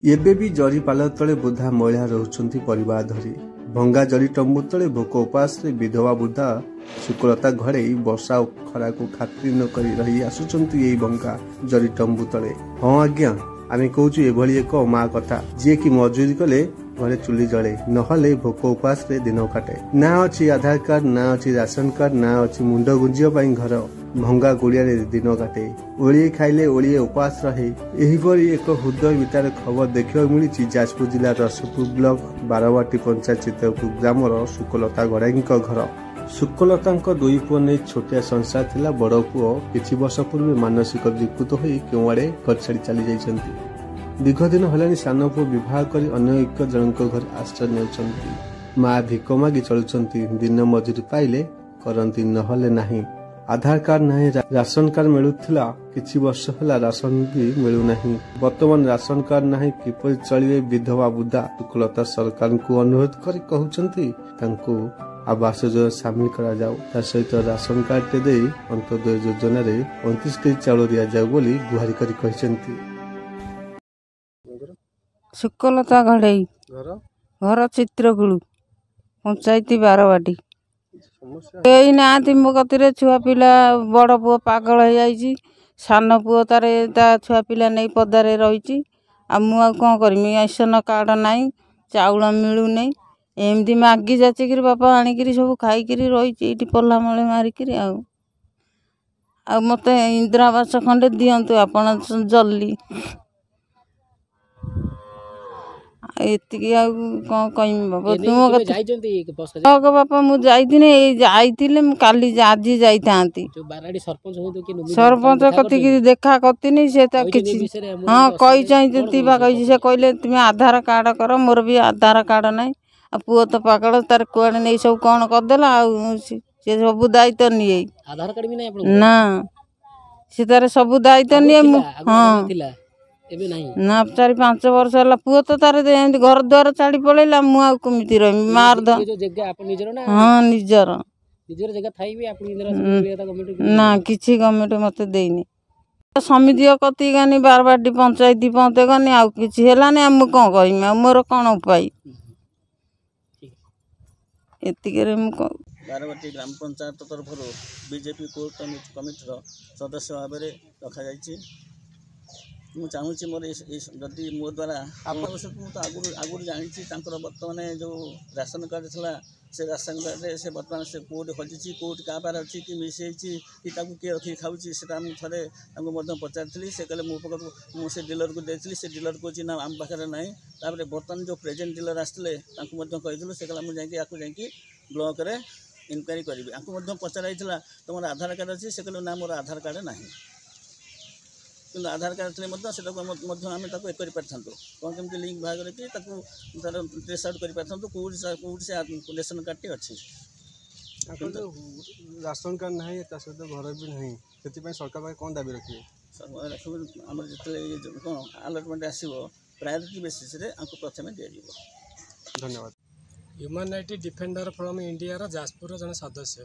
ଏବେ ବି ଜରି ପାଲ ତଳେ ବୃଦ୍ଧା ମହିଳା ରହୁଛନ୍ତି ପରିବାର ଧରି। ଭଙ୍ଗା ଜରି ଟମ୍ବୁ ତଳେ ଭୋକ ଉପାସରେ ବିଧବା ବୃଦ୍ଧା ଶୁକ୍ଳତା ଘଡ଼େଇ ବର୍ଷା ଓ ଖରାକୁ ଖାତିର ନ କରି ରହି ଆସୁଛନ୍ତି ଏଇ ଭଙ୍ଗା ଜରି ଟମ୍ବୁ ତଳେ। ହଁ ଆଜ୍ଞା, ଆମେ କହୁଛୁ ଏଭଳି ଏକ ମା କଥା, ଯିଏକି ମଜୁରୀ କଲେ ଘରେ ଚୁଲି ଜଳେ, ନହେଲେ ଭୋକ ଉପାସରେ ଦିନ କାଟେ। ନା ଅଛି ଆଧାର କାର୍ଡ, ନା ଅଛି ରାସନ କାର୍ଡ, ନା ଅଛି ମୁଣ୍ଡ ଗୁଞ୍ଜିବା ପାଇଁ ଘର। ଭଙ୍ଗା ଗୁଳିଆରେ ଦିନ କାଟେ, ଓଳିଏ ଖାଇଲେ ଓଳିଏ ଉପାସ ରହେ। ଏହିପରି ଏକ ହୃଦୟ ବିତାର ଖବର ଦେଖିବାକୁ ମିଳିଛି ଯାଜପୁର ଜିଲ୍ଲା ରସୁଲପୁର ବ୍ଲକ ବାରବାଟୀ ପଞ୍ଚାୟତ ଚିତ୍ରପୁର ଗ୍ରାମର ଶୁକ୍ଳତା ଘଡ଼େଇଙ୍କ ଘର। ଶୁକ୍ଳତାଙ୍କ ଦୁଇ ପୁଅ ନେଇ ଛୋଟିଆ ସଂସାର ଥିଲା। ବଡ଼ ପୁଅ କିଛି ବର୍ଷ ପୂର୍ବେ ମାନସିକ ବିକୃତ ହୋଇ କେଉଁଆଡ଼େ ଘର ଛାଡ଼ି ଚାଲି ଯାଇଛନ୍ତି। ଦୀର୍ଘ ଦିନ ହେଲାଣି ସାନ ପୁଅ ବିବାହ କରି ଅନ୍ୟ ଏକ ଜଣଙ୍କ ଘରେ ଆଶ୍ରୟ ନେଉଛନ୍ତି। ମା ଭିକ ମାଗି ଚଳୁଛନ୍ତି। ଦିନ ମଜୁରୀ ପାଇଲେ କରନ୍ତି, ନହେଲେ ନାହିଁ। ଆଧାର କାର୍ଡ ନାହିଁ, ରାସନ କାର୍ଡ ମିଳୁଥିଲା, କିଛି ବର୍ଷ ହେଲା ରାସନ ବି ମିଳୁନାହିଁ। ବର୍ତ୍ତମାନ ରାସନ କାର୍ଡ ନାହିଁ, କିପରି ଚଳିବେ ବିଧବା ବୃଦ୍ଧା? ଶୁକ୍ଳତା ସରକାରଙ୍କୁ ଅନୁରୋଧ କରି କହୁଛନ୍ତି ତାଙ୍କୁ ଆବାସ ଯୋଜନା ସାମିଲ କରାଯାଉ, ତା ସହିତ ରାସନ କାର୍ଡଟେ ଦେଇ ଅନ୍ତୋଦୟ ଯୋଜନାରେ 29 କେଜି ଚାଉଳ ଦିଆଯାଉ ବୋଲି ଗୁହାରି କରି କହିଛନ୍ତି। ଶୁକ୍ଳତା ଘଡ଼େଇ, ଘର ଚିତ୍ରକୂଳ, ପଞ୍ଚାୟତ ବାରବାଟୀ। କେହି ନାହାନ୍ତି ମୋ କତିରେ। ଛୁଆ ପିଲା, ବଡ଼ ପୁଅ ପାଗଳ ହେଇଯାଇଛି, ସାନ ପୁଅ ତା ଛୁଆ ପିଲା ନେଇ ପଦାରେ ରହିଛି। ଆଉ ମୁଁ ଆଉ କ'ଣ କରିମି? ରାସନ କାର୍ଡ ନାହିଁ, ଚାଉଳ ମିଳୁନାହିଁ। ଏମିତି ମାଗି ଯାଚିକିରି ବାପା ଆଣିକିରି ସବୁ ଖାଇକିରି ରହିଛି ଏଇଠି ପଲ୍ଲା ମଳେ ମାରିକିରି। ଆଉ ମୋତେ ଇନ୍ଦିରାବାସ ଖଣ୍ଡେ ଦିଅନ୍ତୁ ଆପଣ ଜଲ୍ଦି। ଏତିକି, ଆଉ କ'ଣ କହିମି ବାପା? ବାପା ମୁଁ ଯାଇଥିଲି, ମୁଁ କାଲି ଆଜି ଯାଇଥାନ୍ତି ସରପଞ୍ଚ କତିକି, ଦେଖା କରିଥିନି। ସେ ତ କିଛି ହଁ କହିଛନ୍ତି ବା କହିଛି। ସେ କହିଲେ ତୁମେ ଆଧାର କାର୍ଡ କର, ମୋର ବି ଆଧାର କାର୍ଡ ନାହିଁ। ଆଉ ପୁଅ ତ ପାଗଳ, ତାର କୁଆଡ଼େ ନେଇ ସବୁ କ'ଣ କରିଦେଲା। ଆଉ ସେ ସବୁ ଦାୟିତ୍ୱ ନିଏ ନା, ସେ ତାର ସବୁ ଦାୟିତ୍ୱ ନିଏ। ହଁ ନା, 4-5 ବର୍ଷ ହେଲା ପୁଅ ତ ତାର ଏମିତି ଘର ଦ୍ୱାର ଛାଡ଼ି ପଳେଇଲା। ମୁଁ ଆଉ କେମିତି ରହିମି? ମାର ହଁ, ନିଜର ନା, କିଛି ଗଭର୍ଣ୍ଣମେଣ୍ଟ ମୋତେ ଦେଇନି। ସମିତି କତିକି ଗନି, ବାରବାଟୀ ପଞ୍ଚାୟତ ପହଞ୍ଚେ ଗନି, ଆଉ କିଛି ହେଲାନି। ଆଉ ମୁଁ କ'ଣ କରିମି? ଆଉ ମୋର କ'ଣ ଉପାୟ? ଏତିକିରେ ମୁଁ ବାରବାଟୀ ଗ୍ରାମ ପଞ୍ଚାୟତ ତରଫରୁ ବିଜେପି କୋର୍ କମିଟିର ସଦସ୍ୟ ଭାବରେ ରଖାଯାଇଛି। ମୁଁ ଚାହୁଁଛି ମୋର ଯଦି ମୋ ଦ୍ୱାରା ମୁଁ ତ ଆଗରୁ ଜାଣିଛି ତାଙ୍କର ବର୍ତ୍ତମାନ ଯେଉଁ ରାସନ କାର୍ଡ଼ ଥିଲା, ସେ ରାସନ କାର୍ଡ଼ରେ ସେ ବର୍ତ୍ତମାନ ସେ କେଉଁଠି ହଜିଛି, କେଉଁଠି କାହା ପାଖରେ ଅଛି, କି ମିସ୍ ହେଇଛି, କି ତାକୁ କିଏ ରଖିକି ଖାଉଛି, ସେଟା ମୁଁ ଥରେ ତାଙ୍କୁ ମଧ୍ୟ ପଚାରିଥିଲି। ସେ କହିଲେ ମୋ ପାଖକୁ, ମୁଁ ସେ ଡିଲରକୁ ଦେଇଥିଲି, ସେ ଡିଲର କହୁଛି ନା ଆମ ପାଖରେ ନାହିଁ। ତାପରେ ବର୍ତ୍ତମାନ ଯେଉଁ ପ୍ରେଜେଣ୍ଟ ଡିଲର ଆସିଥିଲେ ତାଙ୍କୁ ମଧ୍ୟ କହିଥିଲୁ। ସେ କହିଲା ମୁଁ ଯାଇକି ଆକୁ ଯାଇକି ବ୍ଲକରେ ଇନକ୍ୱାରି କରିବି। ଆଙ୍କୁ ମଧ୍ୟ ପଚରା ହେଇଥିଲା ତୁମର ଆଧାର କାର୍ଡ଼ ଅଛି? ସେ କହିଲେ ନା, ମୋର ଆଧାର କାର୍ଡ଼ ନାହିଁ। କିନ୍ତୁ ଆଧାର କାର୍ଡ଼ ଥିଲେ ମଧ୍ୟ ସେଟାକୁ ମଧ୍ୟ ଆମେ ତାକୁ କରିପାରିଥାନ୍ତୁ, କ'ଣ କେମିତି ଲିଙ୍କ ବାହାର କରିକି ତାକୁ ତାର ଟ୍ରେସ୍ ଆଉଟ୍ କରିପାରିଥାନ୍ତୁ କେଉଁଠି ସେ ରେସନ କାର୍ଡ଼ଟି ଅଛି। ରାସନ କାର୍ଡ଼ ନାହିଁ, ତା ସହିତ ଘର ବି ନାହିଁ, ସେଥିପାଇଁ ସରକାର ପାଖରେ କ'ଣ ଦାବି ରଖିବେ? ଆମର ଯେତେବେଳେ କ'ଣ ଆଲଟମେଣ୍ଟ ଆସିବ, ପ୍ରାୟୋରିଟି ବେସିସ୍ରେ ଆଙ୍କୁ ପ୍ରଥମେ ଦିଆଯିବ। ଧନ୍ୟବାଦ। ହ୍ୟୁମାନ୍ ରାଇଟ୍ ଡିଫେଣ୍ଡର ଫ୍ରମ୍ ଇଣ୍ଡିଆର ଯାଜପୁରର ଜଣେ ସଦସ୍ୟ।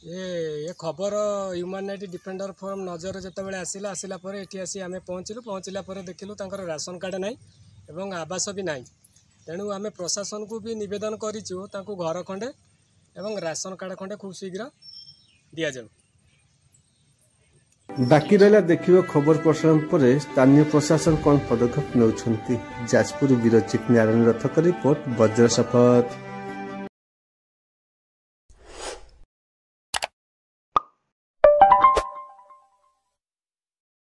ଏ ଖବର ହ୍ୟୁମାନ୍ ରାଇଟ୍ ଡିଫେଣ୍ଡର ଫ୍ରମ୍ ନଜର ଯେତେବେଳେ ଆସିଲା ପରେ ଏଠି ଆସି ଆମେ ପହଞ୍ଚିଲା ପରେ ଦେଖିଲୁ ତାଙ୍କର ରାସନ କାର୍ଡ଼ ନାହିଁ ଏବଂ ଆବାସ ବି ନାହିଁ। ତେଣୁ ଆମେ ପ୍ରଶାସନକୁ ବି ନିବେଦନ କରିଛୁ ତାଙ୍କୁ ଘର ଖଣ୍ଡେ ଏବଂ ରାସନ କାର୍ଡ଼ ଖଣ୍ଡେ ଖୁବ୍ ଶୀଘ୍ର ଦିଆଯାଉ। ବାକି ରହିଲା ଦେଖିବ ଖବର ପ୍ରସାରଣ ପରେ ସ୍ଥାନୀୟ ପ୍ରଶାସନ କ'ଣ ପଦକ୍ଷେପ ନେଉଛନ୍ତି। ଯାଜପୁର ବ୍ୟୁରୋ ଚିଫ୍ ନାରାୟଣ ରଥଙ୍କ ରିପୋର୍ଟ, ବଜ୍ର ଶପଥ।